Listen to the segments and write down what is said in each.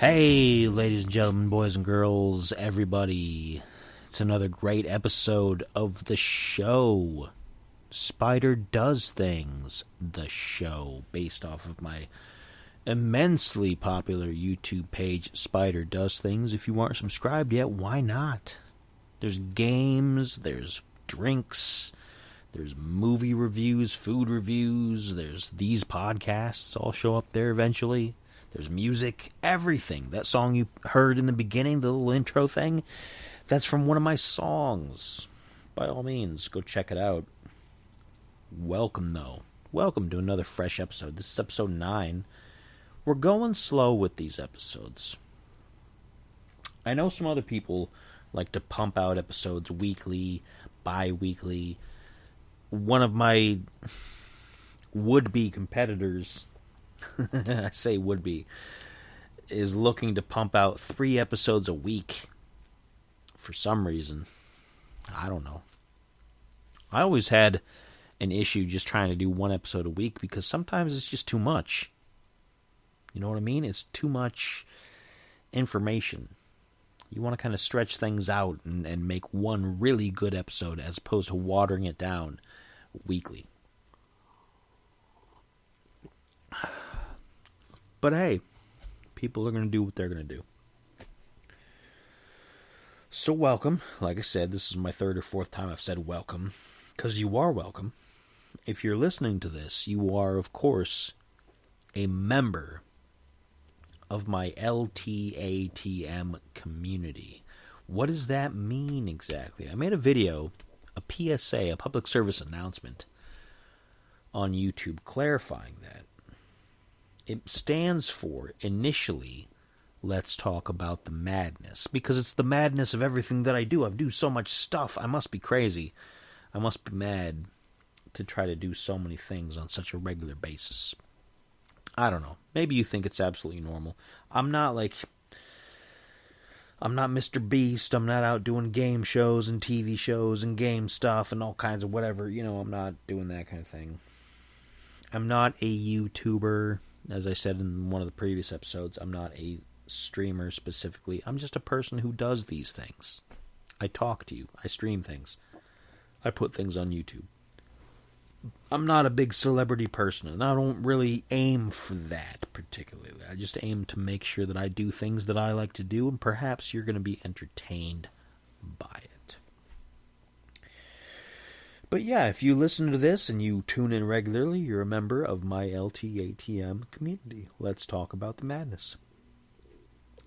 Hey, ladies and gentlemen, boys and girls, everybody. It's another great episode of the show. Spider Does Things, the show, based off of my immensely popular YouTube page, Spider Does Things. If you aren't subscribed yet, why not? There's games, there's drinks, there's movie reviews, food reviews, there's these podcasts all show up there eventually. There's music, everything. That song you heard in the beginning, the little intro thing, that's from one of my songs. By all means, go check it out. Welcome, though. Welcome to another fresh episode. This is episode 9. We're going slow with these episodes. I know some other people like to pump out episodes weekly, bi-weekly. One of my would-be competitors, I say would-be, is looking to pump out 3 episodes a week for some reason. I don't know. I always had an issue just trying to do 1 episode a week because sometimes it's just too much. You know what I mean? It's too much information. You want to kind of stretch things out and make one really good episode as opposed to watering it down weekly. But hey, people are going to do what they're going to do. So welcome. Like I said, this is my 3rd or 4th time I've said welcome, because you are welcome. If you're listening to this, you are, of course, a member of my LTATM community. What does that mean exactly? I made a video, a PSA, a public service announcement, on YouTube clarifying that. It stands for, initially, Let's Talk About the Madness, because it's the madness of everything that I do. I do so much stuff. I must be crazy. I must be mad to try to do so many things on such a regular basis. I don't know. Maybe you think it's absolutely normal. I'm not Mr. Beast. I'm not out doing game shows and TV shows and game stuff and all kinds of whatever. You know, I'm not doing that kind of thing. I'm not a YouTuber. As I said in one of the previous episodes, I'm not a streamer specifically. I'm just a person who does these things. I talk to you. I stream things. I put things on YouTube. I'm not a big celebrity person, and I don't really aim for that particularly. I just aim to make sure that I do things that I like to do, and perhaps you're going to be entertained by it. But yeah, if you listen to this and you tune in regularly, you're a member of my LTATM community. Let's talk about the madness.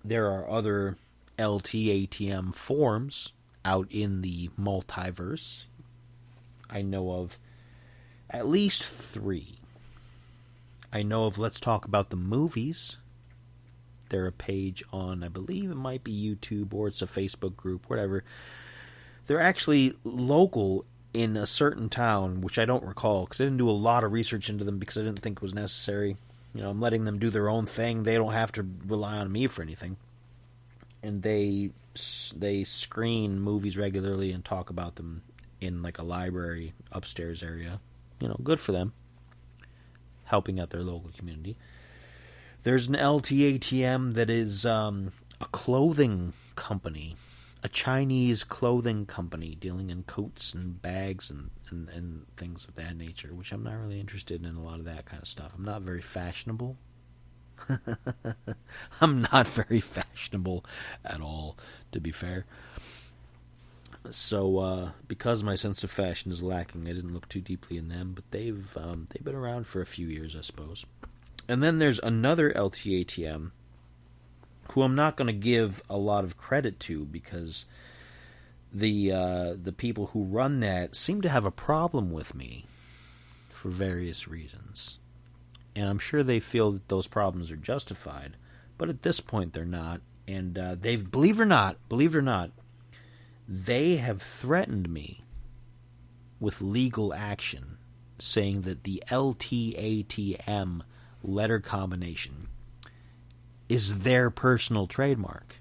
There are other LTATM forums out in the multiverse. I know of at least 3. I know of Let's Talk About the Movies. They're a page on, I believe it might be YouTube or it's a Facebook group, whatever. They're actually local in a certain town, which I don't recall, because I didn't do a lot of research into them because I didn't think it was necessary. You know, I'm letting them do their own thing. They don't have to rely on me for anything. And they screen movies regularly and talk about them in like a library upstairs area. You know, good for them. Helping out their local community. There's an LTATM that is a clothing company. A Chinese clothing company dealing in coats and bags and things of that nature, which I'm not really interested in a lot of that kind of stuff. I'm not very fashionable. I'm not very fashionable at all, to be fair. So, because my sense of fashion is lacking, I didn't look too deeply in them, but they've been around for a few years, I suppose. And then there's another LTATM who I'm not going to give a lot of credit to because the people who run that seem to have a problem with me for various reasons. And I'm sure they feel that those problems are justified, but at this point they're not. And they've, believe it or not, they have threatened me with legal action, saying that the LTATM letter combination is their personal trademark.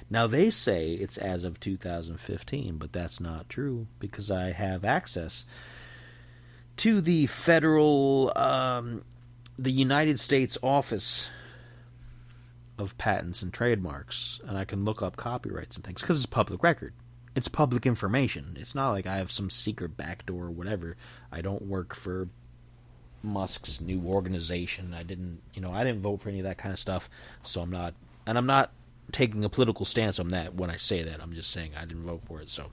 Now, they say it's as of 2015, but that's not true because I have access to the federal the United States Office of Patents and Trademarks, and I can look up copyrights and things because it's public record. It's public information. It's not like I have some secret backdoor or whatever. I don't work for Musk's new organization. I didn't vote for any of that kind of stuff. So I'm not taking a political stance on that when I say that. I'm just saying I didn't vote for it. So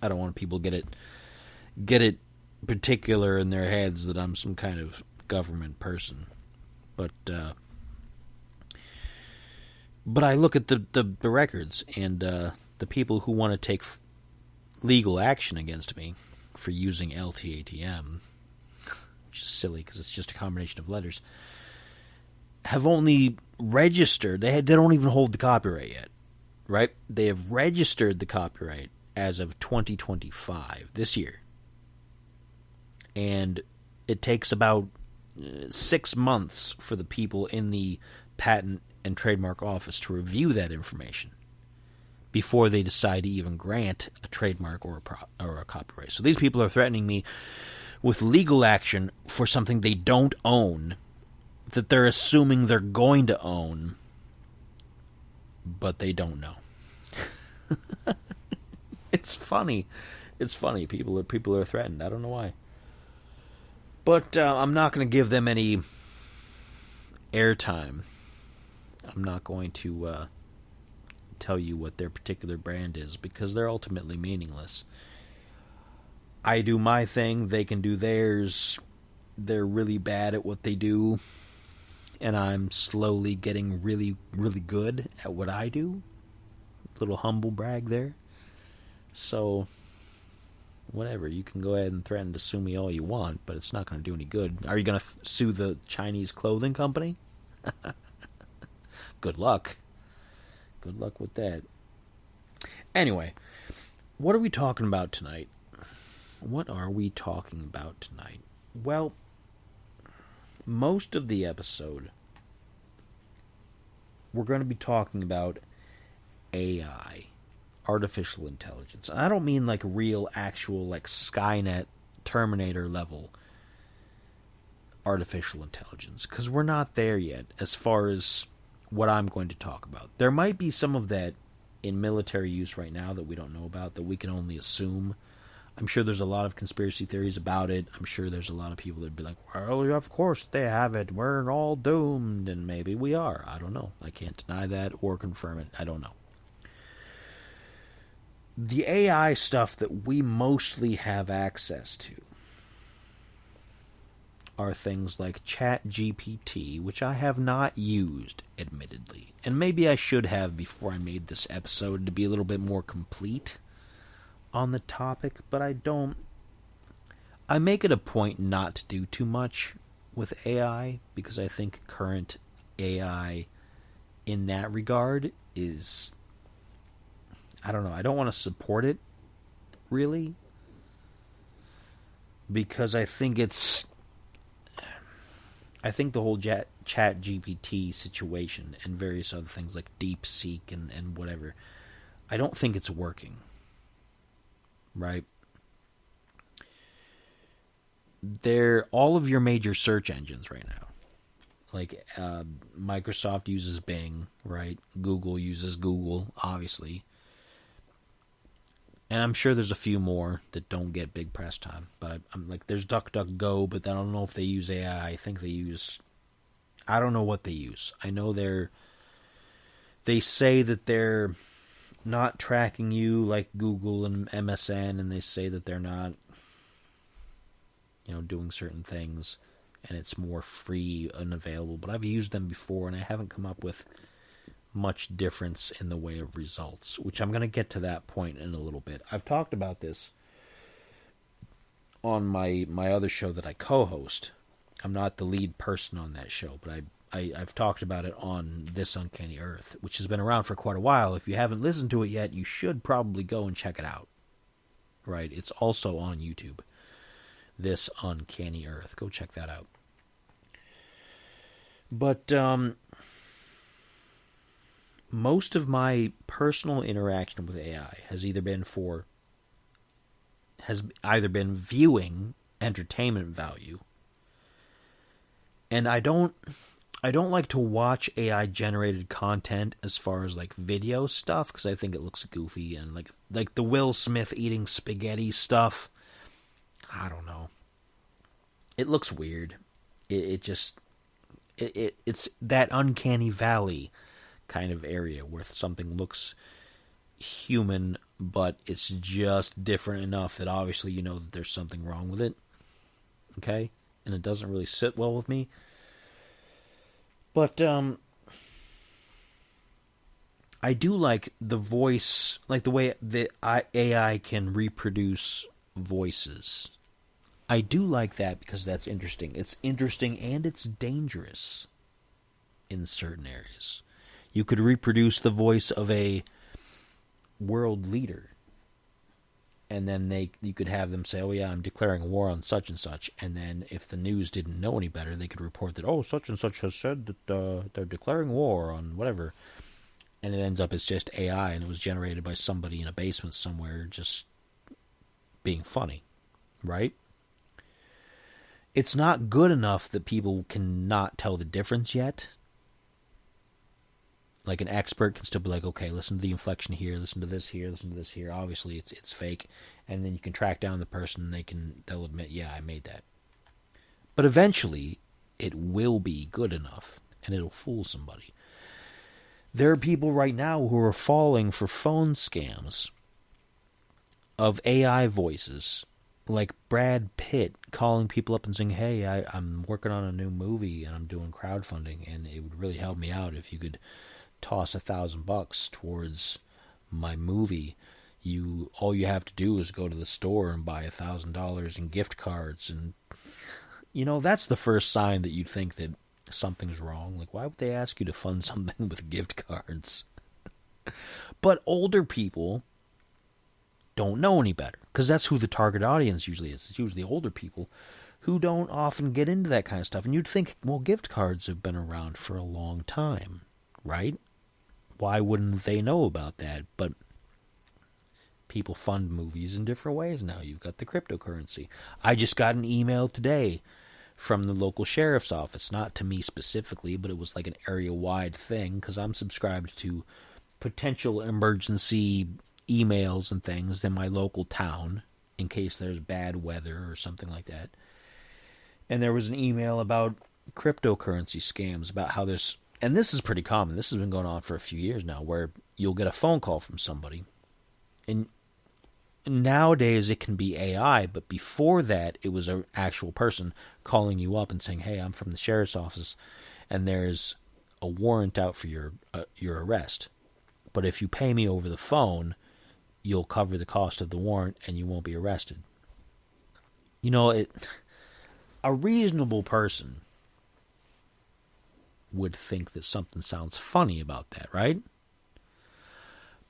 I don't want people to get it particular in their heads that I'm some kind of government person. But I look at the records and the people who want to take legal action against me for using LTATM, which is silly because it's just a combination of letters, have only registered. They don't even hold the copyright yet, right? They have registered the copyright as of 2025, this year. And it takes about 6 months for the people in the Patent and Trademark Office to review that information before they decide to even grant a trademark or a copyright. So these people are threatening me with legal action for something they don't own, that they're assuming they're going to own, but they don't know. It's funny. It's funny. People are threatened. I don't know why. But I'm not going to give them any airtime. I'm not going to tell you what their particular brand is because they're ultimately meaningless. I do my thing. They can do theirs. They're really bad at what they do. And I'm slowly getting really, really good at what I do. Little humble brag there. So, whatever. You can go ahead and threaten to sue me all you want, but it's not going to do any good. Are you going to sue the Chinese clothing company? Good luck. Good luck with that. Anyway, what are we talking about tonight? What are we talking about tonight? Well, most of the episode, we're going to be talking about AI, artificial intelligence. And I don't mean like real, actual, like Skynet, Terminator level artificial intelligence, because we're not there yet as far as what I'm going to talk about. There might be some of that in military use right now that we don't know about, that we can only assume. I'm sure there's a lot of conspiracy theories about it. I'm sure there's a lot of people that'd be like, well, of course they have it. We're all doomed. And maybe we are. I don't know. I can't deny that or confirm it. I don't know. The AI stuff that we mostly have access to are things like ChatGPT, which I have not used, admittedly. And maybe I should have before I made this episode to be a little bit more complete on the topic, but I don't. I make it a point not to do too much with AI because I think current AI in that regard is, I don't know, I don't want to support it, really, because I think the whole ChatGPT situation and various other things like DeepSeek and whatever, I don't think it's working. Right? They're all of your major search engines right now. Like Microsoft uses Bing, right? Google uses Google, obviously. And I'm sure there's a few more that don't get big press time. But I'm like, there's DuckDuckGo, but I don't know if they use AI. I think they use, I don't know what they use. I know they say that they're not tracking you like Google and MSN, and they say that they're not, doing certain things, and it's more free and available. But I've used them before, and I haven't come up with much difference in the way of results, which I'm going to get to that point in a little bit. I've talked about this on my other show that I co-host. I'm not the lead person on that show, but I've talked about it on This Uncanny Earth, which has been around for quite a while. If you haven't listened to it yet, you should probably go and check it out. Right? It's also on YouTube. This Uncanny Earth. Go check that out. But most of my personal interaction with AI has either been viewing entertainment value, And I don't like to watch AI generated content as far as like video stuff because I think it looks goofy, and like the Will Smith eating spaghetti stuff. I don't know. It looks weird. It's that uncanny valley kind of area where something looks human, but it's just different enough that obviously you know that there's something wrong with it. Okay? And it doesn't really sit well with me. But I do like the voice, like the way that AI can reproduce voices. I do like that because that's interesting. It's interesting and it's dangerous in certain areas. You could reproduce the voice of a world leader, and then you could have them say, "Oh yeah, I'm declaring war on such and such," and then if the news didn't know any better, they could report that, "Oh, such and such has said that they're declaring war on whatever," and it ends up it's just AI, and it was generated by somebody in a basement somewhere just being funny, right? It's not good enough that people cannot tell the difference yet. Like an expert can still be like, okay, listen to the inflection here, listen to this here, listen to this here. Obviously, it's fake, and then you can track down the person, and they'll admit, yeah, I made that. But eventually, it will be good enough, and it'll fool somebody. There are people right now who are falling for phone scams of AI voices, like Brad Pitt calling people up and saying, "Hey, I'm working on a new movie and I'm doing crowdfunding, and it would really help me out if you could toss $1,000 towards my movie. All you have to do is go to the store and buy $1,000 in gift cards." And that's the first sign that you'd think that something's wrong. Like, why would they ask you to fund something with gift cards? But older people don't know any better, because that's who the target audience usually is. It's usually older people who don't often get into that kind of stuff. And you'd think, well, gift cards have been around for a long time, right? Why wouldn't they know about that? But people fund movies in different ways now. You've got the cryptocurrency. I just got an email today from the local sheriff's office, not to me specifically, but it was like an area-wide thing, because I'm subscribed to potential emergency emails and things in my local town in case there's bad weather or something like that. And there was an email about cryptocurrency scams, about how there's, and this is pretty common, this has been going on for a few years now, where you'll get a phone call from somebody, and nowadays it can be AI, but before that it was an actual person calling you up and saying, "Hey, I'm from the sheriff's office and there's a warrant out for your arrest, but if you pay me over the phone, you'll cover the cost of the warrant and you won't be arrested." A reasonable person would think that something sounds funny about that, right?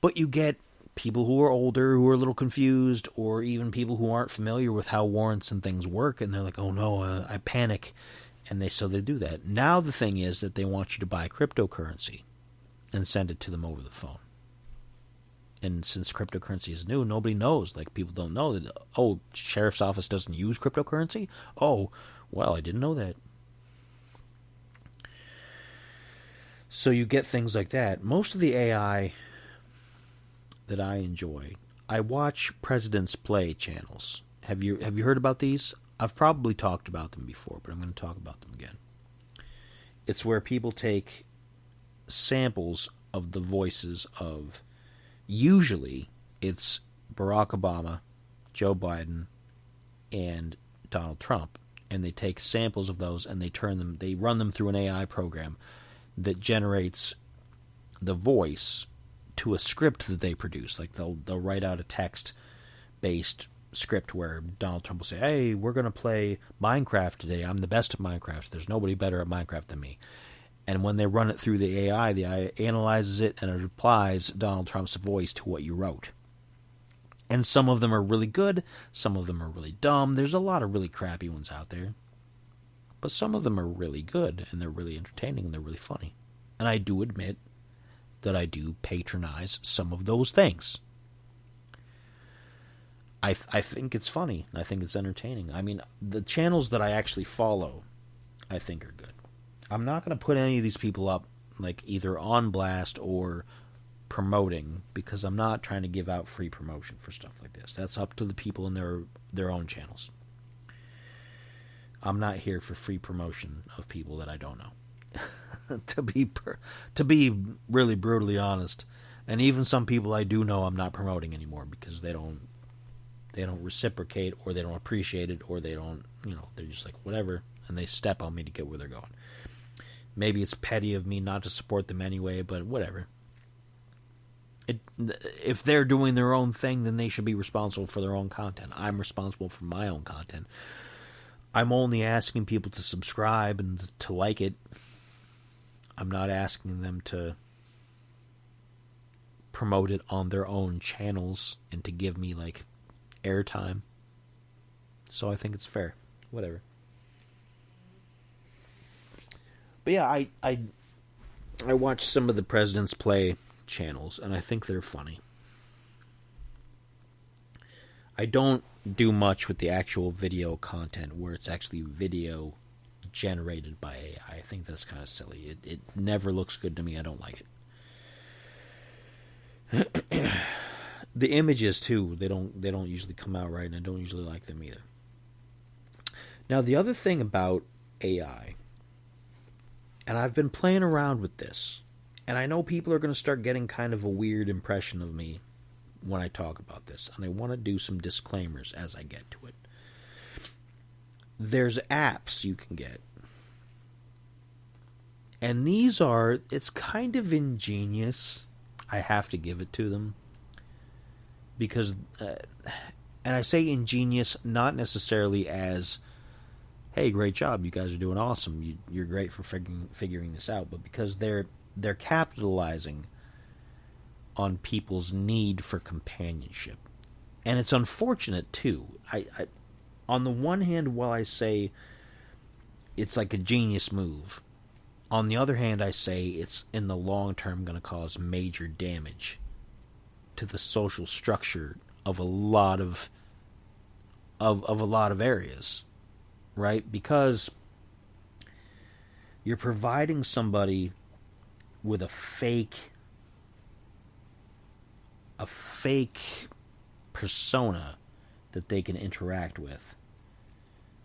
But you get people who are older, who are a little confused, or even people who aren't familiar with how warrants and things work, and they're like, "Oh no, I panic," and so they do that. Now the thing is that they want you to buy cryptocurrency and send it to them over the phone. And since cryptocurrency is new, nobody knows. Like, people don't know that, oh, sheriff's office doesn't use cryptocurrency? Oh, well, I didn't know that. So you get things like that. Most of the AI that I enjoy, I watch President's Play channels. Have you heard about these? I've probably talked about them before, but I'm going to talk about them again. It's where people take samples of the voices of, usually it's Barack Obama, Joe Biden, and Donald Trump, and they take samples of those and they run them through an AI program that generates the voice to a script that they produce. Like, they'll write out a text-based script where Donald Trump will say, "Hey, we're going to play Minecraft today. I'm the best at Minecraft. There's nobody better at Minecraft than me." And when they run it through the AI analyzes it and it applies Donald Trump's voice to what you wrote. And some of them are really good, some of them are really dumb. There's a lot of really crappy ones out there. But some of them are really good, and they're really entertaining, and they're really funny. And I do admit that I do patronize some of those things. I think it's funny, and I think it's entertaining. I mean, the channels that I actually follow, I think are good. I'm not going to put any of these people up, like, either on blast or promoting, because I'm not trying to give out free promotion for stuff like this. That's up to the people in their own channels. I'm not here for free promotion of people that I don't know. to be really brutally honest, and even some people I do know, I'm not promoting anymore because they don't reciprocate, or they don't appreciate it, or they don't, they're just like whatever, and they step on me to get where they're going. Maybe it's petty of me not to support them anyway, but whatever. If they're doing their own thing, then they should be responsible for their own content. I'm responsible for my own content. I'm only asking people to subscribe and to like it. I'm not asking them to promote it on their own channels and to give me, like, airtime. So I think it's fair. Whatever. But yeah, I watch some of the President's Play channels, and I think they're funny. I don't do much with the actual video content where it's actually video generated by AI. I think that's kind of silly. It never looks good to me. I don't like it. The images too, they don't usually come out right, and I don't usually like them either. Now, the other thing about AI, and I've been playing around with this, and I know people are going to start getting kind of a weird impression of me when I talk about this, and I want to do some disclaimers as I get to it. There's apps you can get, and it's kind of ingenious. I have to give it to them, because, and I say ingenious not necessarily as, hey, great job, you guys are doing awesome, you're great for figuring this out, but because they're capitalizing on people's need for companionship. And it's unfortunate too. I on the one hand, while I say it's like a genius move, on the other hand I say it's in the long term going to cause major damage to the social structure of a lot of areas, right? Because you're providing somebody with a fake persona that they can interact with,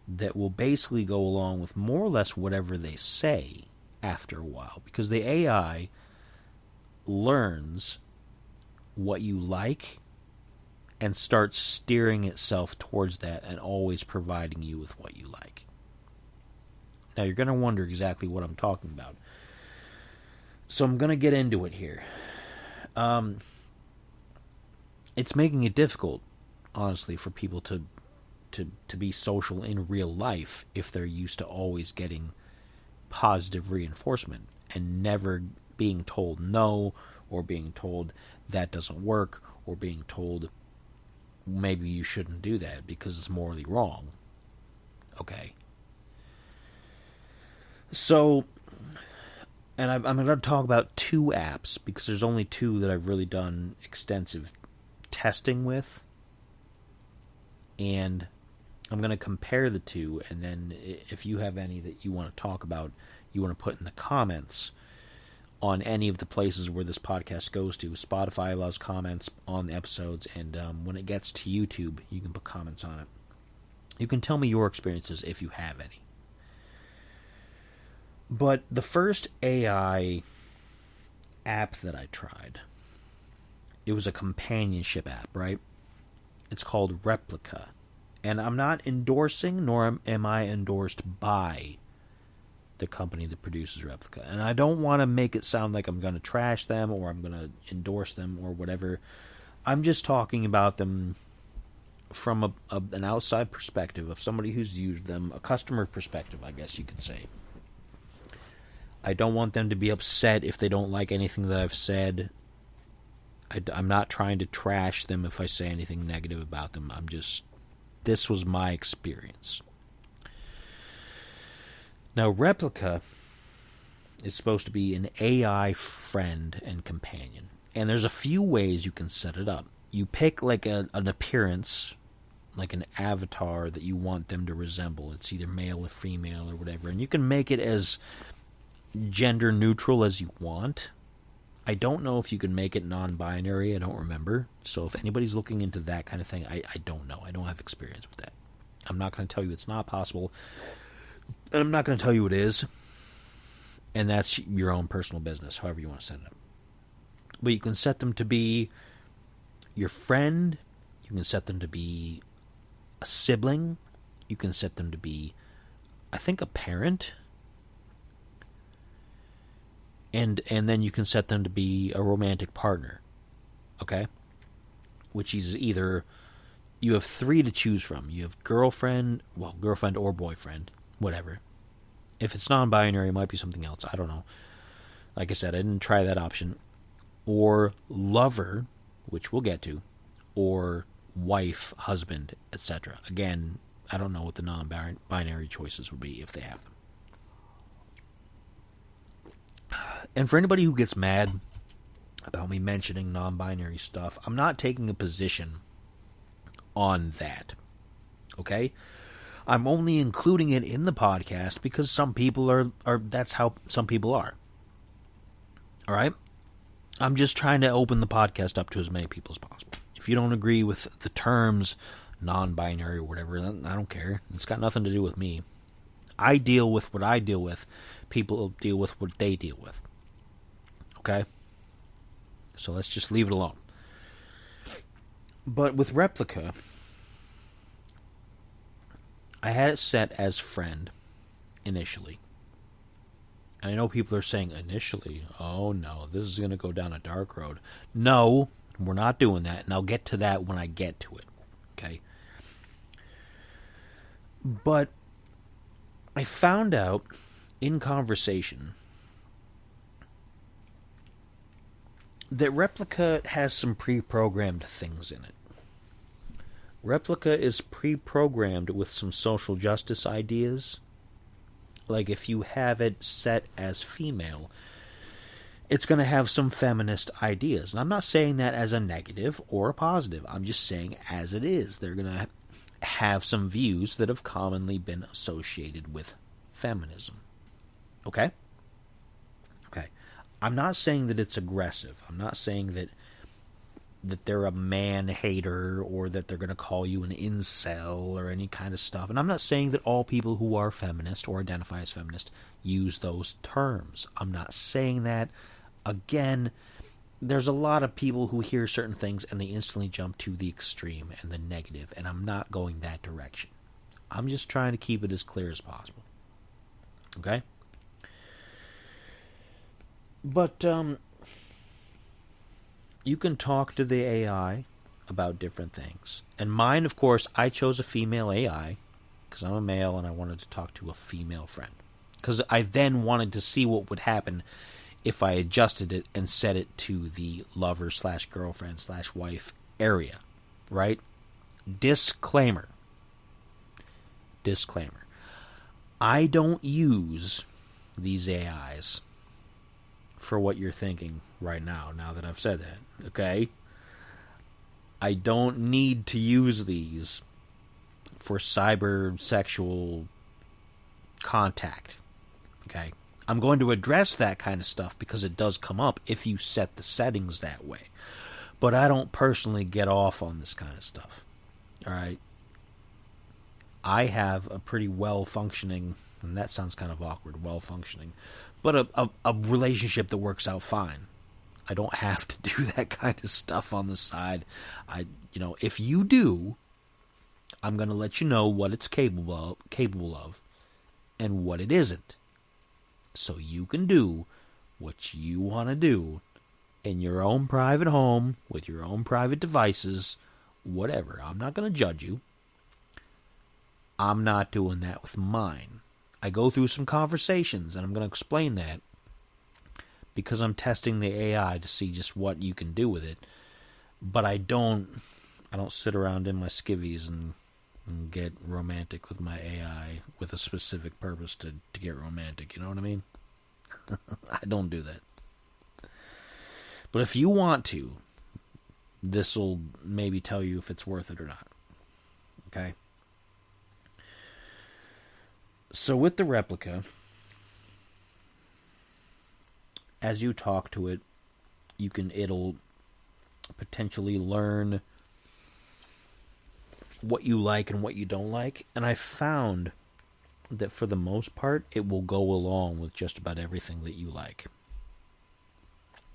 that will basically go along with more or less whatever they say after a while, because the AI learns what you like and starts steering itself towards that and always providing you with what you like. Now, you're going to wonder exactly what I'm talking about. So I'm going to get into it here. It's making it difficult, honestly, for people to be social in real life if they're used to always getting positive reinforcement and never being told no, or being told that doesn't work, or being told maybe you shouldn't do that because it's morally wrong. Okay. So, and I'm going to talk about two apps, because there's only two that I've really done extensive testing with, and I'm going to compare the two, and then if you have any that you want to talk about, you want to put in the comments on any of the places where this podcast goes to. Spotify allows comments on the episodes, and when it gets to YouTube, you can put comments on it. You can tell me your experiences if you have any. But the first AI app that I tried, it was a companionship app, right? It's called Replika. And I'm not endorsing, nor am I endorsed by the company that produces Replika. And I don't want to make it sound like I'm going to trash them or I'm going to endorse them or whatever. I'm just talking about them from an outside perspective of somebody who's used them, a customer perspective, I guess you could say. I don't want them to be upset if they don't like anything that I've said. I'm not trying to trash them if I say anything negative about them. This was my experience. Now, Replika is supposed to be an AI friend and companion. And there's a few ways you can set it up. You pick like an appearance, like an avatar that you want them to resemble. It's either male or female or whatever. And you can make it as gender neutral as you want. I don't know if you can make it non-binary. I don't remember. So if anybody's looking into that kind of thing, I don't know. I don't have experience with that. I'm not going to tell you it's not possible. And I'm not going to tell you it is. And that's your own personal business, however you want to set it up. But you can set them to be your friend. You can set them to be a sibling. You can set them to be, I think, a parent. And then you can set them to be a romantic partner. Okay? Which is either, you have 3 to choose from. You have girlfriend or boyfriend, whatever. If it's non-binary, it might be something else. I don't know. Like I said, I didn't try that option. Or lover, which we'll get to. Or wife, husband, etc. Again, I don't know what the non-binary choices would be if they have them. And for anybody who gets mad about me mentioning non-binary stuff, I'm not taking a position on that. Okay? I'm only including it in the podcast because some people are that's how some people are. Alright? I'm just trying to open the podcast up to as many people as possible. If you don't agree with the terms non-binary or whatever, I don't care. It's got nothing to do with me. I deal with what I deal with. People deal with what they deal with. Okay? So let's just leave it alone. But with Replika, I had it set as friend initially. And I know people are saying initially, oh no, this is going to go down a dark road. No, we're not doing that. And I'll get to that when I get to it. Okay? But I found out in conversation that Replika has some pre-programmed things in it. Replika is pre-programmed with some social justice ideas. Like if you have it set as female, it's going to have some feminist ideas. And I'm not saying that as a negative or a positive. I'm just saying as it is. They're going to have some views that have commonly been associated with feminism. Okay? Okay. I'm not saying that it's aggressive. I'm not saying that they're a man hater or that they're going to call you an incel or any kind of stuff. And I'm not saying that all people who are feminist or identify as feminist use those terms. I'm not saying that. Again, there's a lot of people who hear certain things and they instantly jump to the extreme and the negative, and I'm not going that direction. I'm just trying to keep it as clear as possible. Okay? But, you can talk to the AI about different things. And mine, of course, I chose a female AI because I'm a male and I wanted to talk to a female friend. Because I then wanted to see what would happen if I adjusted it and set it to the lover/girlfriend/wife area. Right? Disclaimer. I don't use these AIs for what you're thinking right now that I've said that. Okay? I don't need to use these for cyber sexual contact. Okay? I'm going to address that kind of stuff because it does come up if you set the settings that way. But I don't personally get off on this kind of stuff. Alright? I have a pretty well-functioning, and that sounds kind of awkward, well-functioning, but a relationship that works out fine. I don't have to do that kind of stuff on the side. If you do, I'm going to let you know what it's capable of and what it isn't. So you can do what you want to do in your own private home, with your own private devices, whatever. I'm not going to judge you. I'm not doing that with mine. I go through some conversations, and I'm going to explain that because I'm testing the AI to see just what you can do with it. But I don't sit around in my skivvies and get romantic with my AI with a specific purpose to get romantic. You know what I mean? I don't do that. But if you want to, this will maybe tell you if it's worth it or not. Okay? So with the replica, as you talk to it, it'll potentially learn what you like and what you don't like. And I found that for the most part, it will go along with just about everything that you like.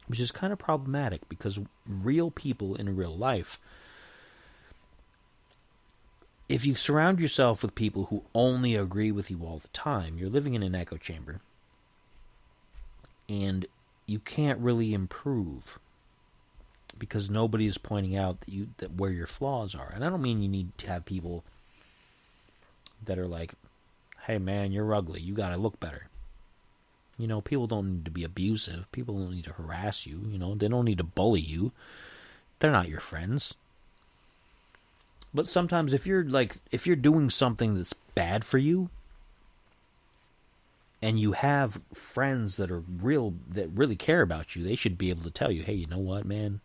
Which is kind of problematic because real people in real life, if you surround yourself with people who only agree with you all the time, you're living in an echo chamber. And you can't really improve because nobody is pointing out that where your flaws are. And I don't mean you need to have people that are like, hey man, you're ugly, you gotta look better. You know, people don't need to be abusive. People don't need to harass you. You know, they don't need to bully you. They're not your friends. But sometimes if you're doing something that's bad for you, and you have friends that really care about you, they should be able to tell you, hey, you know what, man,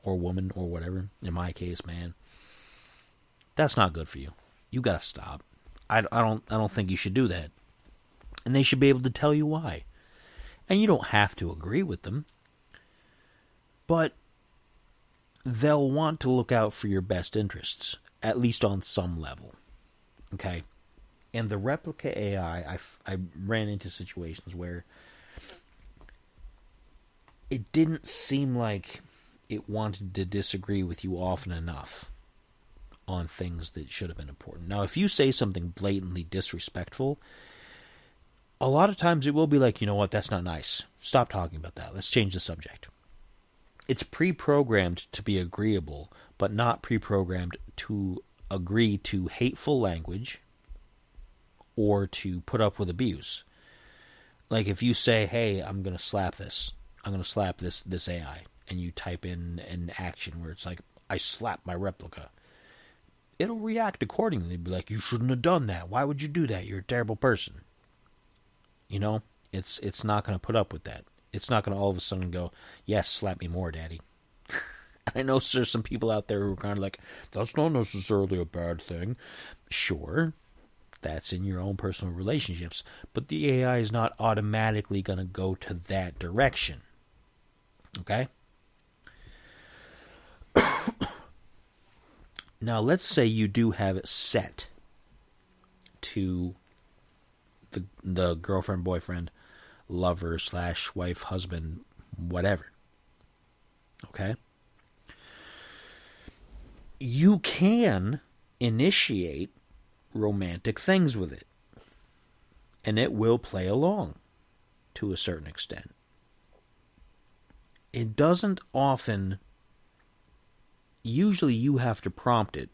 or woman, or whatever. In my case, man, that's not good for you. You gotta stop. I don't think you should do that. And they should be able to tell you why. And you don't have to agree with them, but they'll want to look out for your best interests, at least on some level. Okay? And the replica AI, I ran into situations where it didn't seem like it wanted to disagree with you often enough on things that should have been important. Now, if you say something blatantly disrespectful, a lot of times it will be like, you know what, that's not nice. Stop talking about that. Let's change the subject. It's pre-programmed to be agreeable, but not pre-programmed to agree to hateful language or to put up with abuse. Like if you say, hey, I'm going to slap this AI, and you type in an action where it's like, I slap my replica, it'll react accordingly. Be like, you shouldn't have done that. Why would you do that? You're a terrible person. You know, it's not going to put up with that. It's not going to all of a sudden go, yes, slap me more, daddy. I know there's some people out there who are kind of like, that's not necessarily a bad thing. Sure, that's in your own personal relationships, but the AI is not automatically going to go to that direction. Okay? Now, let's say you do have it set to the girlfriend, boyfriend, lover / wife, husband, whatever. Okay? You can initiate romantic things with it. And it will play along to a certain extent. It doesn't often. Usually you have to prompt it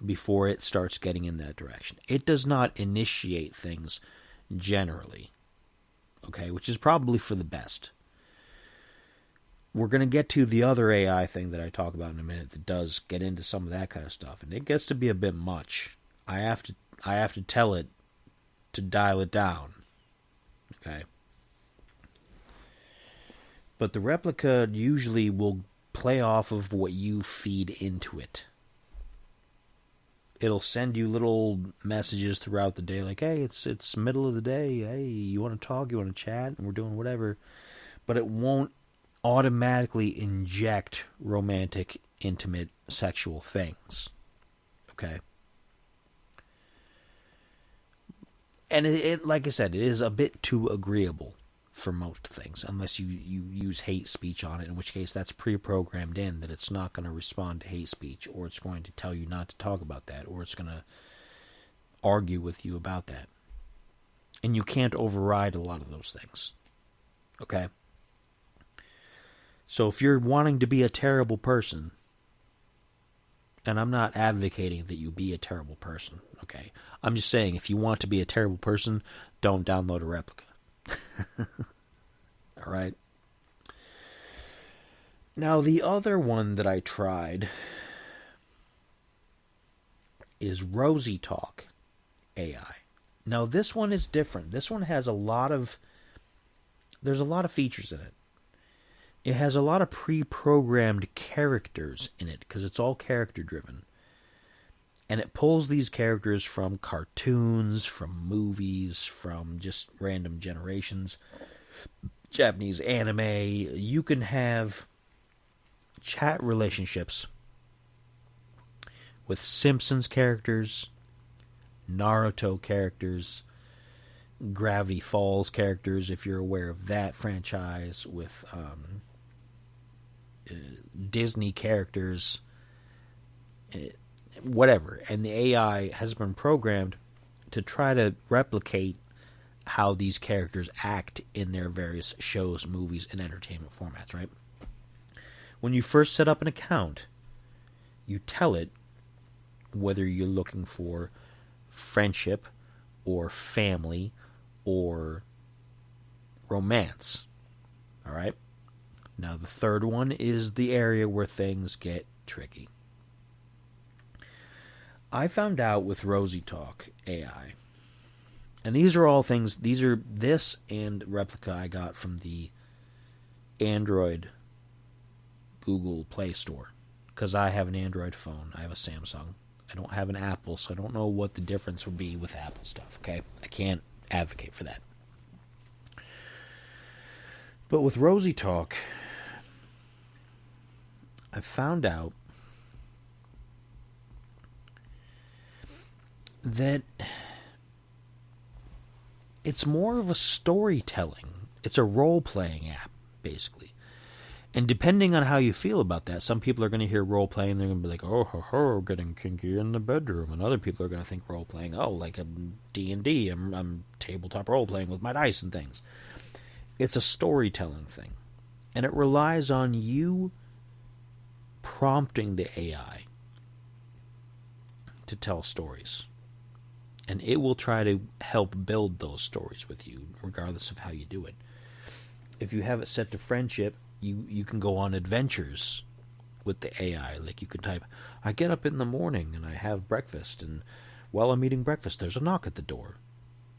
before it starts getting in that direction. It does not initiate things generally, okay, which is probably for the best. We're going to get to the other AI thing that I talk about in a minute that does get into some of that kind of stuff, and it gets to be a bit much. I have to tell it to dial it down, okay? But the replica usually will play off of what you feed into it. It'll send you little messages throughout the day like, hey, it's middle of the day. Hey, you want to talk? You want to chat? And we're doing whatever. But it won't automatically inject romantic, intimate, sexual things. Okay? And it like I said, it is a bit too agreeable for most things, unless you use hate speech on it, in which case that's pre-programmed in that it's not going to respond to hate speech, or it's going to tell you not to talk about that, or it's going to argue with you about that. And you can't override a lot of those things. Okay? So if you're wanting to be a terrible person, and I'm not advocating that you be a terrible person, okay? I'm just saying if you want to be a terrible person, don't download a replica. All right. Now, the other one that I tried is Rosie Talk AI. Now, this one is different. This one has there's a lot of features in it. It has a lot of pre-programmed characters in it because it's all character-driven. And it pulls these characters from cartoons, from movies, from just random generations, Japanese anime. You can have chat relationships with Simpsons characters, Naruto characters, Gravity Falls characters, if you're aware of that franchise, with Disney characters, whatever. And the AI has been programmed to try to replicate how these characters act in their various shows, movies, and entertainment formats, right? When you first set up an account, you tell it whether you're looking for friendship or family or romance. All right? Now, the third one is the area where things get tricky. I found out with Rosie Talk AI, and these are all things, this and Replica I got from the Android Google Play Store, because I have an Android phone. I have a Samsung. I don't have an Apple, so I don't know what the difference would be with Apple stuff, okay? I can't advocate for that. But with Rosie Talk, I found out that it's more of a storytelling. It's a role-playing app, basically. And depending on how you feel about that, some people are going to hear role-playing, they're going to be like, oh, ho, ho, getting kinky in the bedroom. And other people are going to think role-playing, oh, like a D&D, I'm tabletop role-playing with my dice and things. It's a storytelling thing. And it relies on you prompting the AI to tell stories. And it will try to help build those stories with you, regardless of how you do it. If you have it set to friendship, you can go on adventures with the AI. Like you can type, I get up in the morning and I have breakfast, and while I'm eating breakfast, there's a knock at the door.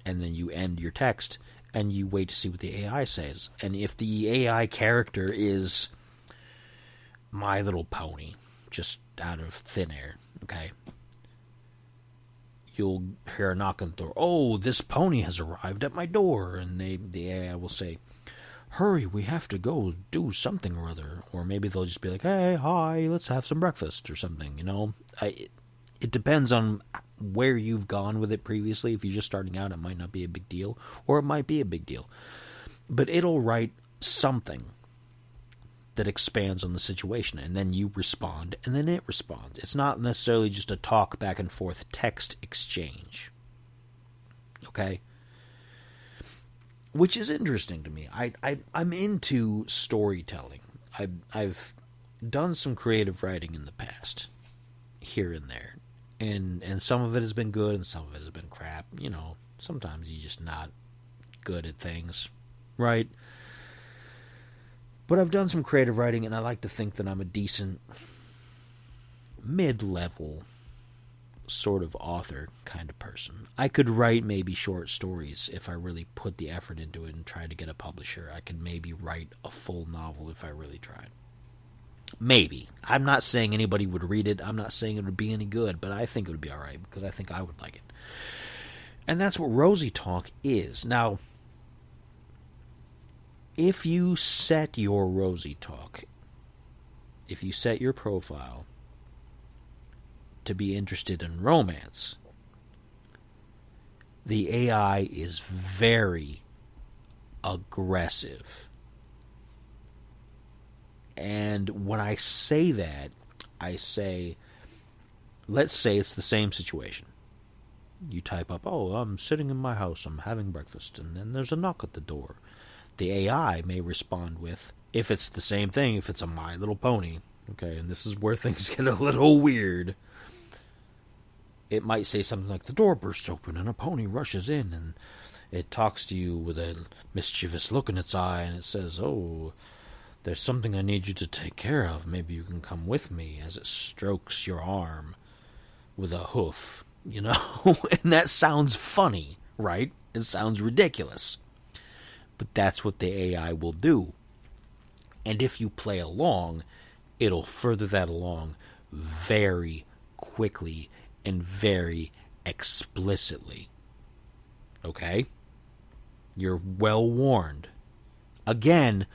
And then you end your text, and you wait to see what the AI says. And if the AI character is My Little Pony, just out of thin air, okay, you'll hear a knock on the door. Oh, this pony has arrived at my door. And the AI will say, hurry, we have to go do something or other. Or maybe they'll just be like, hey, hi, let's have some breakfast or something, you know. It depends on where you've gone with it previously. If you're just starting out, it might not be a big deal, or it might be a big deal. But it'll write something that expands on the situation, and then you respond, and then it responds. It's not necessarily just a talk back and forth text exchange. Okay? Which is interesting to me. I'm into storytelling. I've done some creative writing in the past, here and there. And some of it has been good, and some of it has been crap. You know, sometimes you're just not good at things, right? But I've done some creative writing, and I like to think that I'm a decent mid-level sort of author kind of person. I could write maybe short stories if I really put the effort into it and tried to get a publisher. I could maybe write a full novel if I really tried. Maybe. I'm not saying anybody would read it. I'm not saying it would be any good, but I think it would be alright because I think I would like it. And that's what Rosie Talk is. Now, if you set your Rosie Talk, if you set your profile to be interested in romance, the AI is very aggressive. And when I say that, I say, let's say it's the same situation. You type up, oh, I'm sitting in my house, I'm having breakfast, and then there's a knock at the door. The AI may respond with, if it's the same thing, if it's a My Little Pony, okay, and this is where things get a little weird, it might say something like, the door bursts open and a pony rushes in, and it talks to you with a mischievous look in its eye, and it says, oh, there's something I need you to take care of. Maybe you can come with me, as it strokes your arm with a hoof, you know? And that sounds funny, right? It sounds ridiculous. But that's what the AI will do. And if you play along, it'll further that along very quickly and very explicitly. Okay? You're well warned. Again,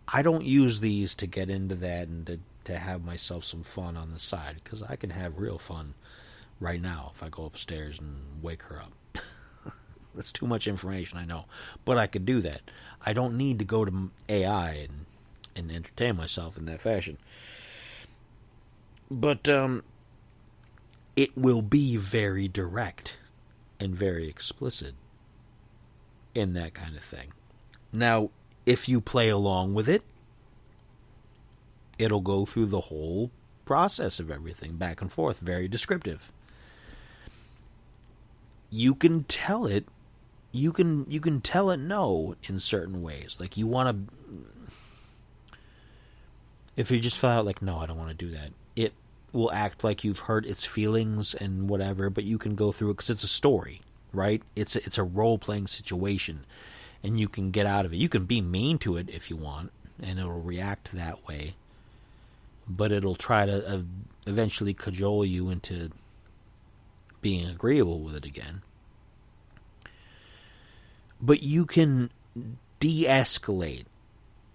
I don't use these to get into that and to have myself some fun on the side, because I can have real fun right now if I go upstairs and wake her up. That's too much information, I know. But I could do that. I don't need to go to AI and entertain myself in that fashion. But it will be very direct and very explicit in that kind of thing. Now, if you play along with it, it'll go through the whole process of everything, back and forth, very descriptive. You can tell it, you can tell it no in certain ways. Like, you want to, if you just flat out like, no, I don't want to do that, it will act like you've hurt its feelings and whatever, but you can go through it because it's a story, right? It's a role-playing situation, and you can get out of it. You can be mean to it if you want, and it'll react that way, but it'll try to eventually cajole you into being agreeable with it again. But you can de-escalate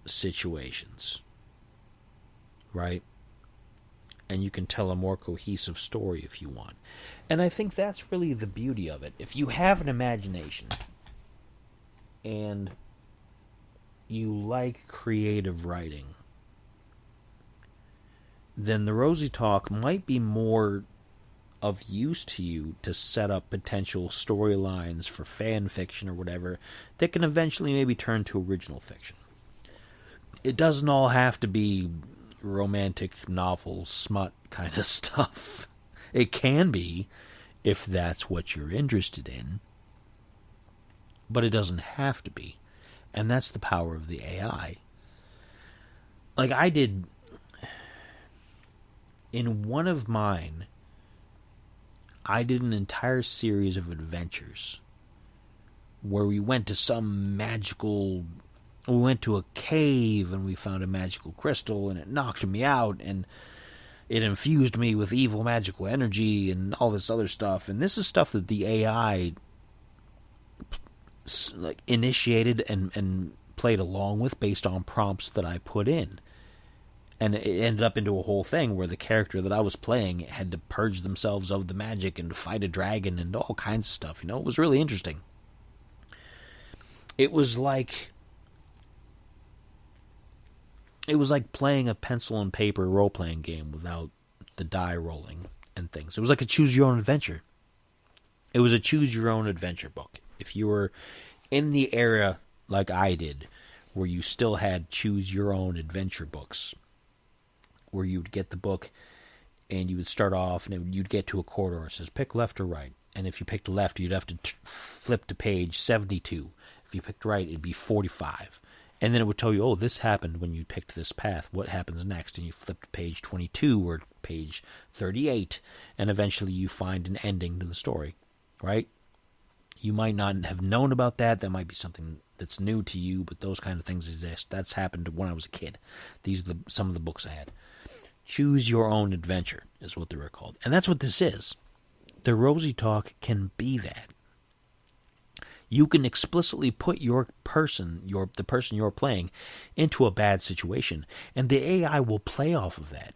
situations, right? And you can tell a more cohesive story if you want. And I think that's really the beauty of it. If you have an imagination and you like creative writing, then the Rosie Talk might be more of use to you to set up potential storylines for fan fiction or whatever that can eventually maybe turn to original fiction. It doesn't all have to be romantic novel smut kind of stuff. It can be, if that's what you're interested in, but it doesn't have to be. And that's the power of the AI. Like, I did in one of mine, I did an entire series of adventures where we went to some magical, we went to a cave and we found a magical crystal and it knocked me out and it infused me with evil magical energy and all this other stuff. And this is stuff that the AI like initiated and played along with based on prompts that I put in. And it ended up into a whole thing where the character that I was playing had to purge themselves of the magic and fight a dragon and all kinds of stuff. You know, it was really interesting. It was like playing a pencil and paper role-playing game without the die rolling and things. It was like a choose-your-own-adventure. It was a choose-your-own-adventure book. If you were in the era like I did, where you still had choose-your-own-adventure books, where you'd get the book and you would start off and you'd get to a corridor. It says pick left or right. And if you picked left, you'd have to flip to page 72. If you picked right, it'd be 45. And then it would tell you, oh, this happened when you picked this path. What happens next? And you flip to page 22 or page 38. And eventually you find an ending to the story, right? You might not have known about that. That might be something that's new to you, but those kind of things exist. That's happened when I was a kid. These are some of the books I had. Choose your own adventure is what they were called. And that's what this is. The Rosie Talk can be that. You can explicitly put the person you're playing into a bad situation, and the AI will play off of that.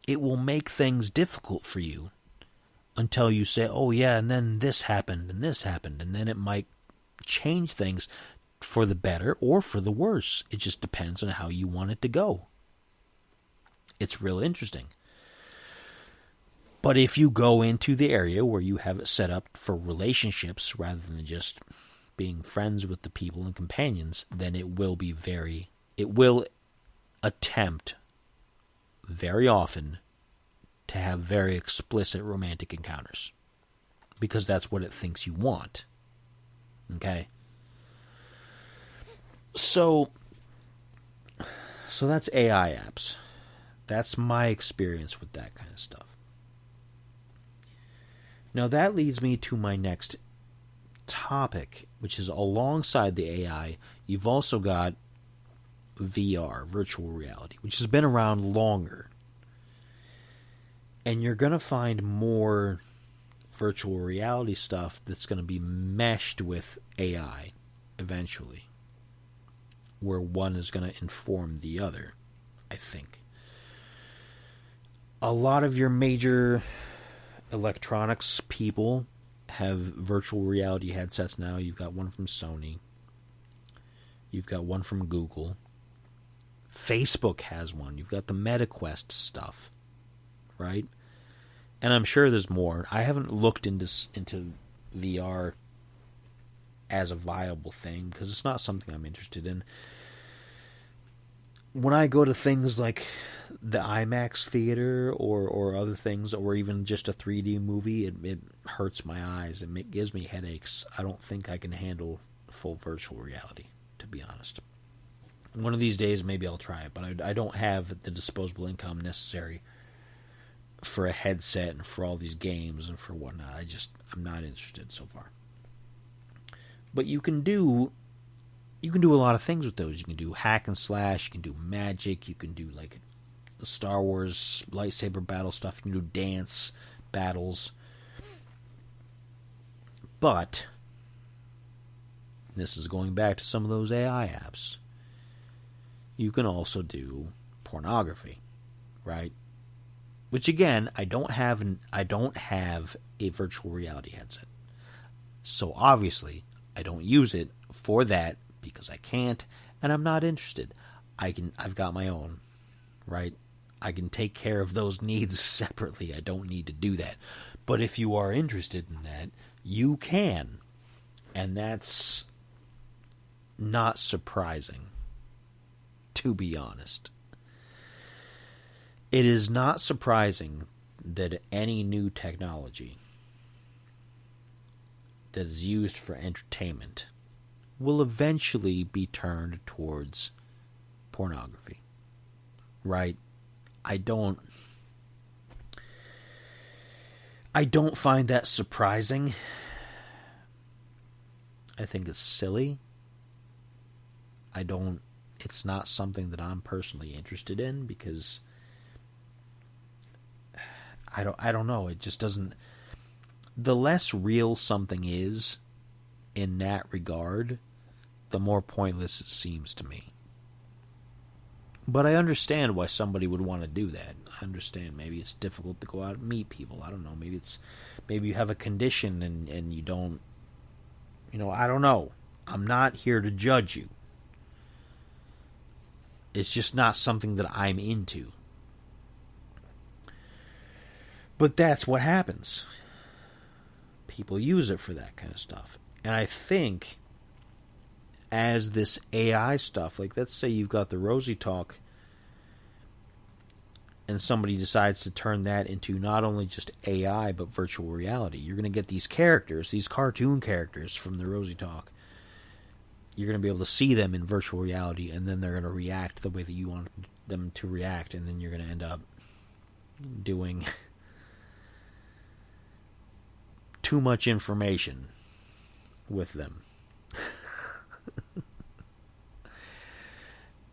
It will make things difficult for you until you say, oh yeah, and then this happened, and then it might change things for the better or for the worse. It just depends on how you want it to go. It's real interesting. But if you go into the area where you have it set up for relationships rather than just being friends with the people and companions, then it will attempt very often to have very explicit romantic encounters. Because that's what it thinks you want. Okay? So that's AI apps. That's my experience with that kind of stuff. Now that leads me to my next topic, which is alongside the AI, you've also got VR, virtual reality, which has been around longer. And you're going to find more virtual reality stuff that's going to be meshed with AI eventually, where one is going to inform the other, I think. A lot of your major electronics people have virtual reality headsets now. You've got one from Sony. You've got one from Google. Facebook has one. You've got the MetaQuest stuff, right? And I'm sure there's more. I haven't looked into VR as a viable thing because it's not something I'm interested in. When I go to things like the IMAX theater or other things, or even just a 3D movie, it hurts my eyes. It gives me headaches. I don't think I can handle full virtual reality, to be honest. One of these days, maybe I'll try it, but I don't have the disposable income necessary for a headset and for all these games and for whatnot. I'm not interested so far. But you can do a lot of things with those. You can do hack and slash. You can do magic. You can do like the Star Wars lightsaber battle stuff. You can do dance battles. But this is going back to some of those AI apps. You can also do pornography, right? Which again, I don't have a virtual reality headset. So obviously, I don't use it for that because I can't and I'm not interested. I've got my own, right? I can take care of those needs separately. I don't need to do that. But if you are interested in that, you can. And that's not surprising, to be honest. It is not surprising that any new technology that is used for entertainment will eventually be turned towards pornography. Right? I don't find that surprising. I think it's silly. It's not something that I'm personally interested in because I don't know. It just doesn't. The less real something is in that regard, the more pointless it seems to me. But I understand why somebody would want to do that. I understand maybe it's difficult to go out and meet people. I don't know. Maybe you have a condition and you don't. I don't know. I'm not here to judge you. It's just not something that I'm into. But that's what happens. People use it for that kind of stuff. And I think as this AI stuff, like let's say you've got the Rosie Talk and somebody decides to turn that into not only just AI but virtual reality, you're going to get these characters, these cartoon characters from the Rosie Talk. You're going to be able to see them in virtual reality, and then they're going to react the way that you want them to react, and then you're going to end up doing too much information with them.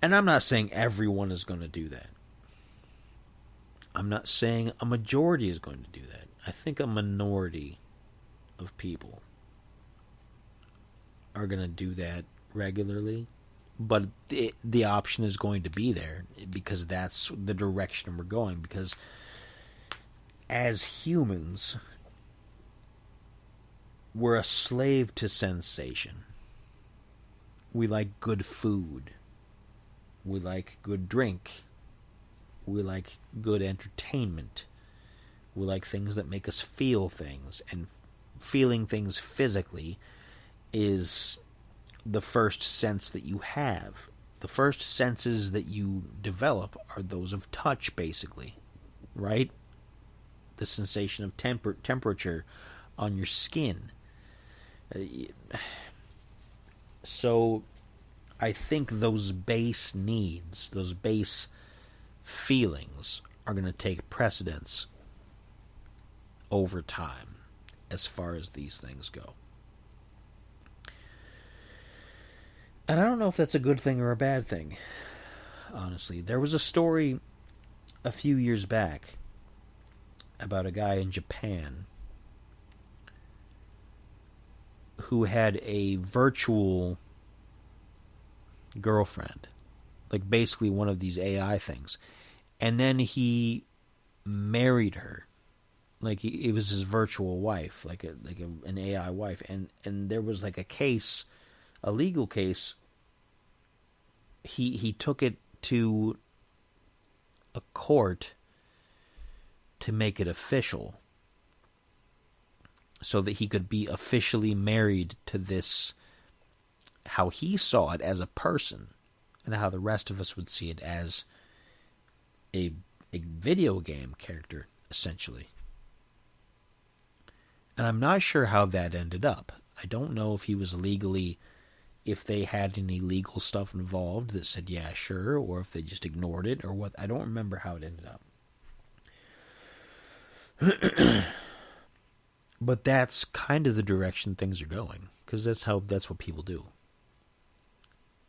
And I'm not saying everyone is going to do that. I'm not saying a majority is going to do that. I think a minority of people are going to do that regularly, but the option is going to be there because that's the direction we're going. Because as humans, we're a slave to sensation. We like good food. We like good drink. We like good entertainment. We like things that make us feel things. And feeling things physically is the first sense that you have. The first senses that you develop are those of touch, basically. Right? The sensation of temperature on your skin. So I think those base needs, those base feelings are going to take precedence over time as far as these things go. And I don't know if that's a good thing or a bad thing, honestly. There was a story a few years back about a guy in Japan who had a virtual girlfriend, like basically one of these AI things, and then he married her, like it was his virtual wife, an AI wife, and there was like a legal case. He took it to a court to make it official, so that he could be officially married to this, how he saw it as a person, and how the rest of us would see it as a video game character, essentially. And I'm not sure how that ended up. I don't know if he was legally, if they had any legal stuff involved that said, yeah, sure, or if they just ignored it, or what. I don't remember how it ended up. But that's kind of the direction things are going, because that's what people do.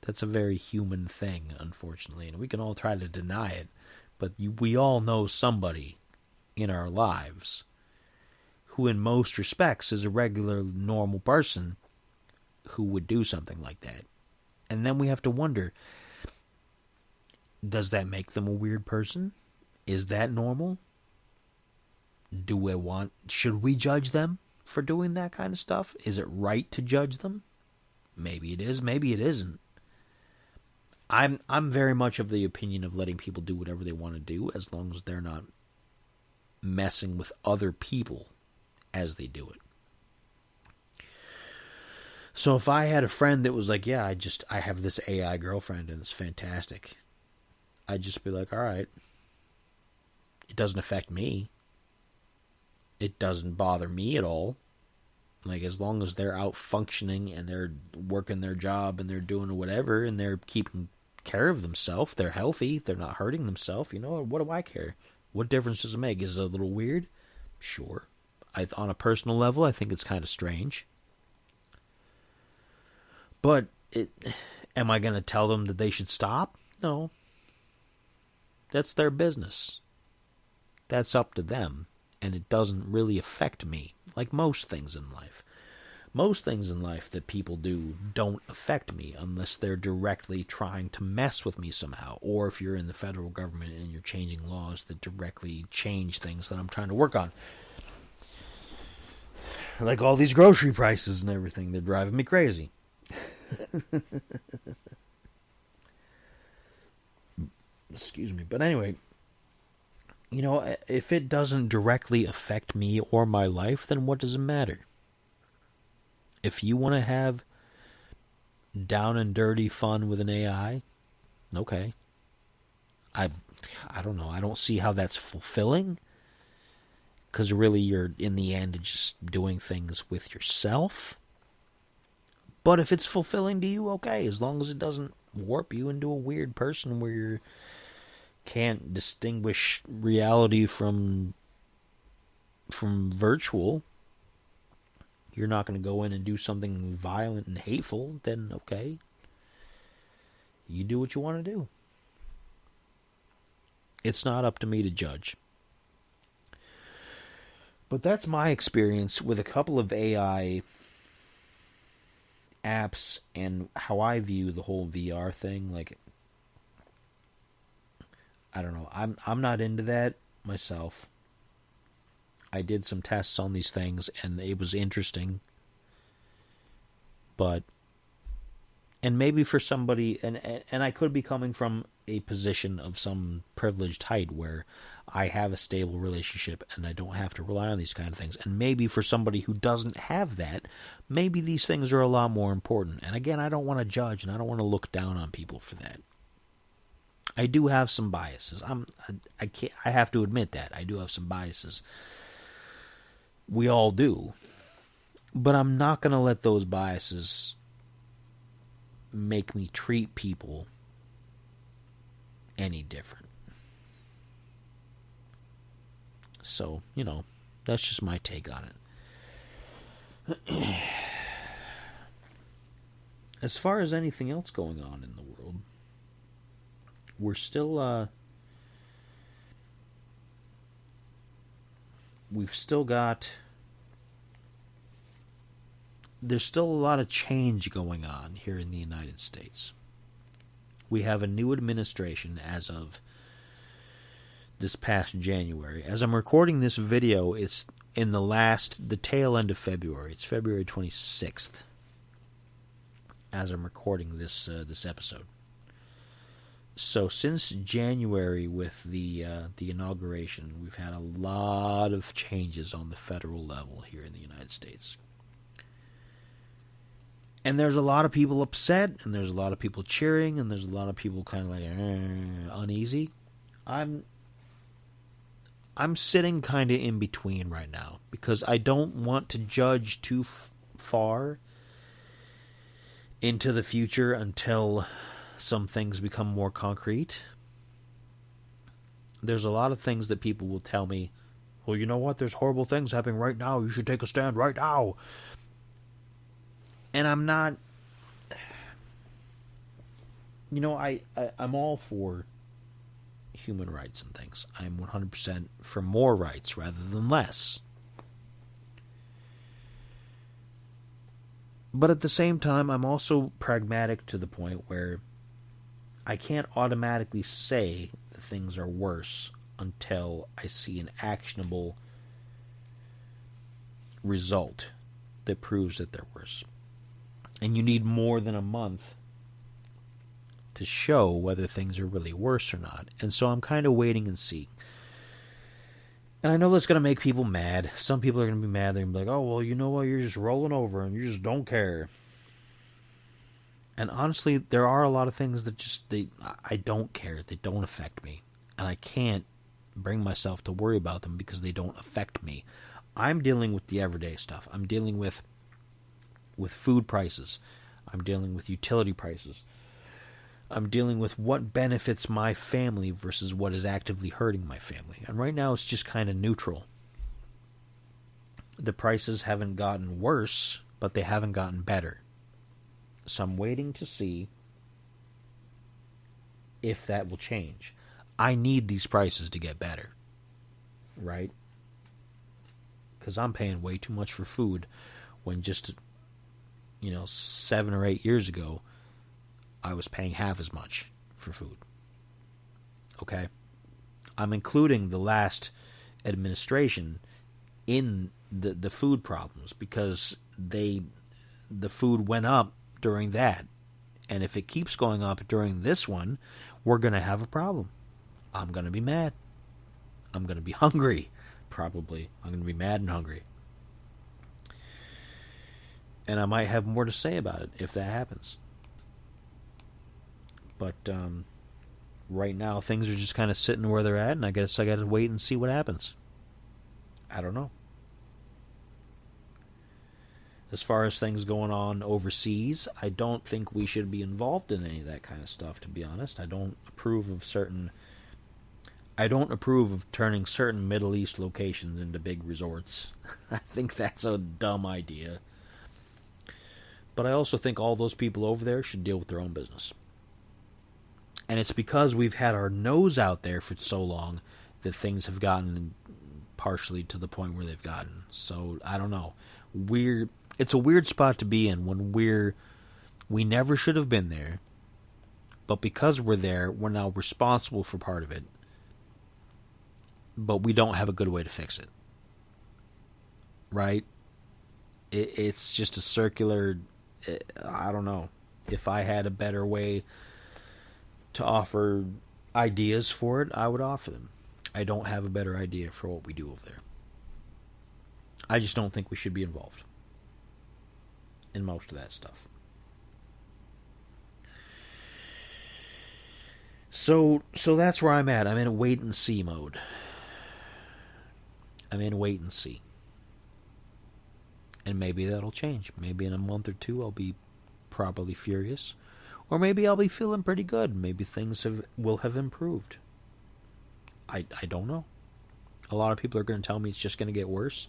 That's a very human thing, unfortunately, and we can all try to deny it, but we all know somebody in our lives who in most respects is a regular, normal person who would do something like that. And then we have to wonder, does that make them a weird person? Is that normal? Should we judge them for doing that kind of stuff? Is it right to judge them? Maybe it is, maybe it isn't. I'm very much of the opinion of letting people do whatever they want to do, as long as they're not messing with other people as they do it. So if I had a friend that was like, yeah, I have this AI girlfriend and it's fantastic, I'd just be like, all right, it doesn't affect me. It doesn't bother me at all. Like, as long as they're out functioning and they're working their job and they're doing whatever and they're keeping care of themselves, they're healthy, they're not hurting themselves, what do I care? What difference does it make? Is it a little weird? Sure. On a personal level, I think it's kind of strange. But am I going to tell them that they should stop? No. That's their business. That's up to them. And it doesn't really affect me, like most things in life. Most things in life that people do don't affect me unless they're directly trying to mess with me somehow. Or if you're in the federal government and you're changing laws that directly change things that I'm trying to work on. Like all these grocery prices and everything, they're driving me crazy. Excuse me. But anyway, if it doesn't directly affect me or my life, then what does it matter? If you want to have down and dirty fun with an AI, okay. I don't know. I don't see how that's fulfilling. Because really, you're, in the end, just doing things with yourself. But if it's fulfilling to you, okay. As long as it doesn't warp you into a weird person where you can't distinguish reality from virtual. You're not going to go in and do something violent and hateful, then okay. You do what you want to do. It's not up to me to judge. But that's my experience with a couple of AI apps and how I view the whole VR thing. Like, I don't know. I'm not into that myself. I did some tests on these things and it was interesting. But, and maybe for somebody, and I could be coming from a position of some privileged height where I have a stable relationship and I don't have to rely on these kind of things. And maybe for somebody who doesn't have that, maybe these things are a lot more important. And again, I don't want to judge and I don't want to look down on people for that. I do have some biases. I have to admit that. I do have some biases. We all do. But I'm not going to let those biases make me treat people any different. So, that's just my take on it. As far as anything else going on in the world, we're still, we've still got there's still a lot of change going on here in the United States. We have a new administration as of this past January. As I'm recording this video, it's in the tail end of February. It's February 26th as I'm recording this episode. So since January with the inauguration, we've had a lot of changes on the federal level here in the United States. And there's a lot of people upset, and there's a lot of people cheering, and there's a lot of people kind of like uneasy. I'm sitting kind of in between right now because I don't want to judge too far into the future until some things become more concrete. There's a lot of things that people will tell me, well, you know what? There's horrible things happening right now. You should take a stand right now. And I'm not, I'm all for human rights and things. I'm 100% for more rights rather than less. But at the same time, I'm also pragmatic to the point where I can't automatically say that things are worse until I see an actionable result that proves that they're worse. And you need more than a month to show whether things are really worse or not. And so I'm kind of waiting and seeing. And I know that's going to make people mad. Some people are going to be mad. They're going to be like, oh, well, you know what? You're just rolling over and you just don't care. And honestly, there are a lot of things that I don't care. They don't affect me. And I can't bring myself to worry about them because they don't affect me. I'm dealing with the everyday stuff. I'm dealing with food prices. I'm dealing with utility prices. I'm dealing with what benefits my family versus what is actively hurting my family. And right now it's just kind of neutral. The prices haven't gotten worse, but they haven't gotten better. So I'm waiting to see if that will change. I need these prices to get better, right? Because I'm paying way too much for food when just 7 or 8 years ago, I was paying half as much for food. Okay? I'm including the last administration in the food problems because the food went up during that. And if it keeps going up during this one, we're going to have a problem. I'm going to be mad. I'm going to be hungry, probably. I'm going to be mad and hungry. And I might have more to say about it if that happens. But right now, things are just kind of sitting where they're at, and I guess I got to wait and see what happens. I don't know. As far as things going on overseas, I don't think we should be involved in any of that kind of stuff, to be honest. I don't approve of turning certain Middle East locations into big resorts. I think that's a dumb idea. But I also think all those people over there should deal with their own business. And it's because we've had our nose out there for so long that things have gotten partially to the point where they've gotten. So, I don't know. It's a weird spot to be in when we never should have been there. But because we're there, we're now responsible for part of it. But we don't have a good way to fix it. Right? It's just a circular... I don't know. If I had a better way to offer ideas for it, I would offer them. I don't have a better idea for what we do over there. I just don't think we should be involved in most of that stuff. So that's where I'm at. I'm in a wait and see mode. I'm in wait and see. And maybe that'll change. Maybe in a month or two I'll be properly furious. Or maybe I'll be feeling pretty good. Maybe things will have improved. I don't know. A lot of people are going to tell me it's just going to get worse.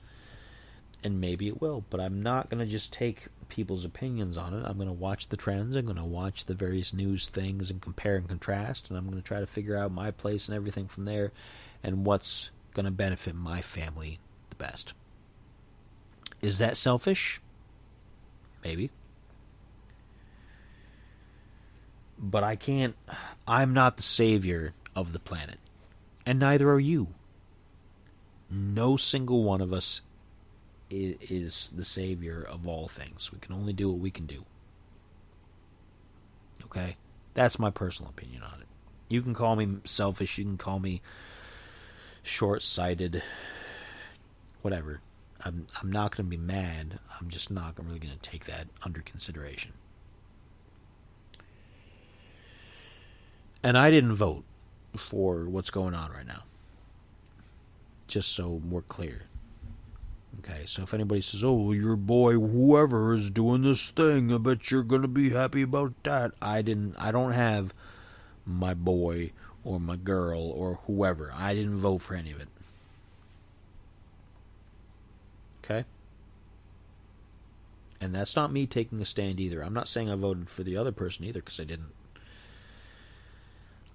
And maybe it will. But I'm not going to just take people's opinions on it. I'm going to watch the trends. I'm going to watch the various news things and compare and contrast. And I'm going to try to figure out my place and everything from there. And what's going to benefit my family the best. Is that selfish? Maybe. But I'm not the savior of the planet. And neither are you. No single one of us is the savior of all things. We can only do what we can do. Okay? That's my personal opinion on it. You can call me selfish, you can call me short-sighted, whatever. I'm not going to be mad. I'm just not really going to take that under consideration. And I didn't vote for what's going on right now. Just so we're clear. Okay, so if anybody says, oh, your boy, whoever is doing this thing, I bet you're going to be happy about that. I don't have my boy or my girl or whoever. I didn't vote for any of it. Okay? And that's not me taking a stand either. I'm not saying I voted for the other person either, because I didn't.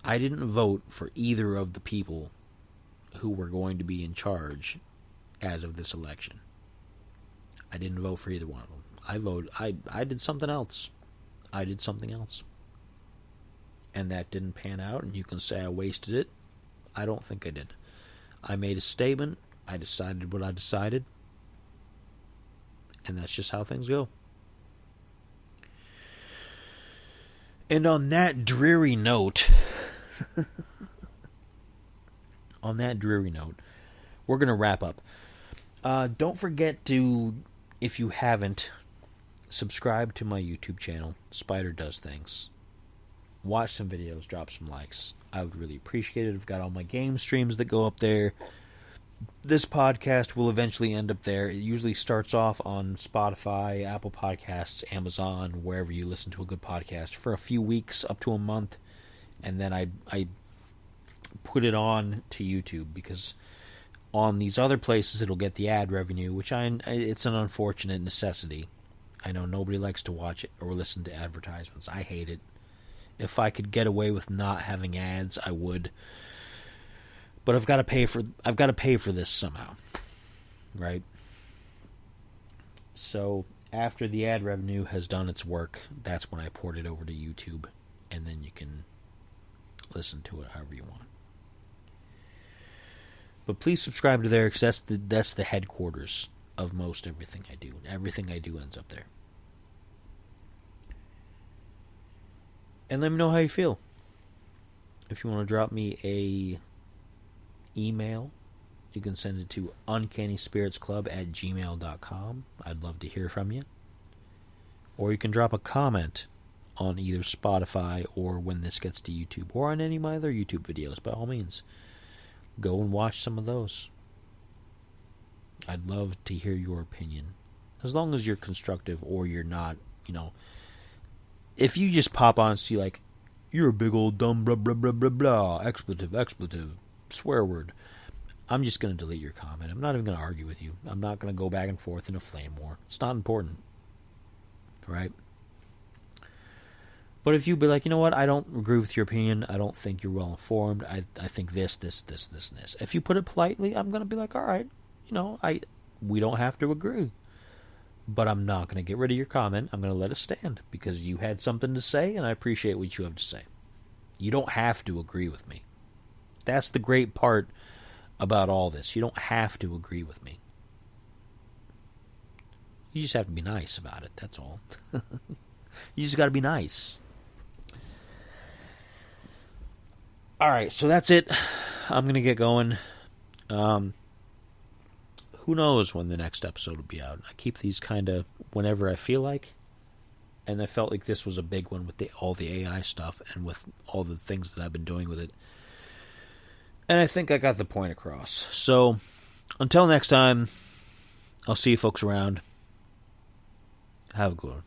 I didn't vote for either of the people who were going to be in charge as of this election. I didn't vote for either one of them. I did something else. I did something else. And that didn't pan out, and you can say I wasted it. I don't think I did. I made a statement. I decided what I decided. And that's just how things go. And on that dreary note, we're going to wrap up. Don't forget to, if you haven't, subscribe to my YouTube channel, Spider Does Things. Watch some videos, drop some likes. I would really appreciate it. I've got all my game streams that go up there. This podcast will eventually end up there. It usually starts off on Spotify, Apple Podcasts, Amazon, wherever you listen to a good podcast, for a few weeks, up to a month. And then I put it on to YouTube, because on these other places it'll get the ad revenue, which it's an unfortunate necessity. I know nobody likes to watch it or listen to advertisements. I hate it. If I could get away with not having ads, I would. But I've got to pay for this somehow, right? So after the ad revenue has done its work, that's when I port it over to YouTube, and then you can listen to it however you want. But please subscribe to there, because that's the headquarters of most everything I do. Everything I do ends up there. And let me know how you feel. If you want to drop me a email, you can send it to uncannyspiritsclub@gmail.com. I'd love to hear from you. Or you can drop a comment on either Spotify or when this gets to YouTube, or on any of my other YouTube videos. By all means, go and watch some of those. I'd love to hear your opinion, as long as you're constructive, or you're not, if you just pop on and see, like, you're a big old dumb blah blah blah blah blah, expletive, swear word, I'm just going to delete your comment. I'm not even going to argue with you. I'm not going to go back and forth in a flame war. It's not important. Right? But if you be like, you know what, I don't agree with your opinion, I don't think you're well informed, I think this. If you put it politely, I'm going to be like, all right, we don't have to agree. But I'm not going to get rid of your comment. I'm going to let it stand, because you had something to say, and I appreciate what you have to say. You don't have to agree with me. That's the great part about all this. You don't have to agree with me. You just have to be nice about it, that's all. You just got to be nice. Alright, so that's it. I'm going to get going. Who knows when the next episode will be out. I keep these kind of whenever I feel like. And I felt like this was a big one with all the AI stuff and with all the things that I've been doing with it. And I think I got the point across. So, until next time, I'll see you folks around. Have a good one.